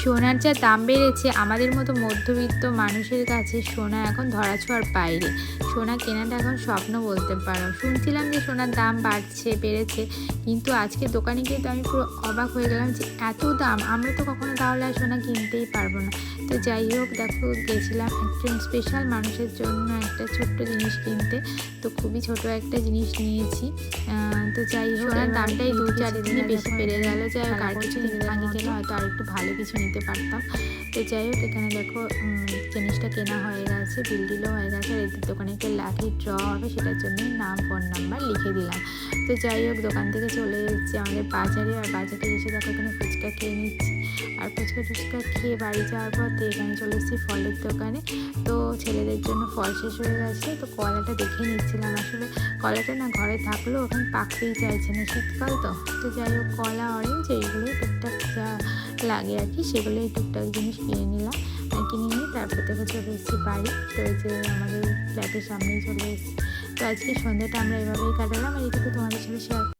সোনার যা দাম বেড়েছে, আমাদের মতো মধ্যবিত্ত মানুষের কাছে সোনা এখন ধরাছোঁয়ার বাইরে। সোনা কেনাটা এখন স্বপ্ন বলতে পারো। শুনছিলাম যে সোনার দাম বেড়েছে, কিন্তু আজকে দোকানে গিয়ে তো আমি পুরো অবাক হয়ে গেলাম যে এত দাম। আমরা তো কখনো তাহলে আর সোনা কিনতেই পারবো না। তো যাই হোক, দেখো গেছিলাম একজন স্পেশাল মানুষের জন্য একটা ছোট্ট জিনিস কিনতে। তো খুবই ছোট একটা জিনিস নিয়েছি। তো যাই হোক, সোনার দামটাই 2-4 দিনে বেশি বেড়ে গেল। যাই হোক, আর কিছু আগে গেলে হয়তো আর একটু ভালো কিছু নিতে পারতাম। তো যাই হোক, এখানে দেখো জিনিসটা কেনা হয়ে গেছে, বিল ডিলও হয়ে গেছে। আর এদের দোকানে একটা লাকি ড্র হবে, সেটার জন্যই নাম ফোন নাম্বার লিখে দিলাম। তো যাই হোক, দোকান থেকে চলে এসেছি আমাদের বাজারে। আর বাজারে এসে দেখো এখানে ফুচকা খেয়ে নিচ্ছি। আর ফুচকা খেয়ে বাড়ি যাওয়ার পর তো এখানে চলে এসেছি ফলের দোকানে। তো ছেলেদের জন্য ফল শেষ হয়ে গেছে, তো কলাটা দেখে নিচ্ছিলাম। আসলে কলাটা না ঘরে থাকলেও এখন পাকতেই চাইছে না, শীতকাল তো। তো যাই হোক, কলা, অরেঞ্জ এইগুলোই টুকটাক যা লাগে আর কি, সেগুলোই টুকটাক জিনিস কিনে নিলাম। কিনে নিয়ে তারপর থেকে চলে এসেছি বাড়ি। তো এই যে আমাদের ফ্ল্যাটের সামনেই চলে এসেছি। তো আজকে সন্ধ্যাটা আমরা এভাবেই কাটালাম, আর এটুকু তোমাদের সাথে শেয়ার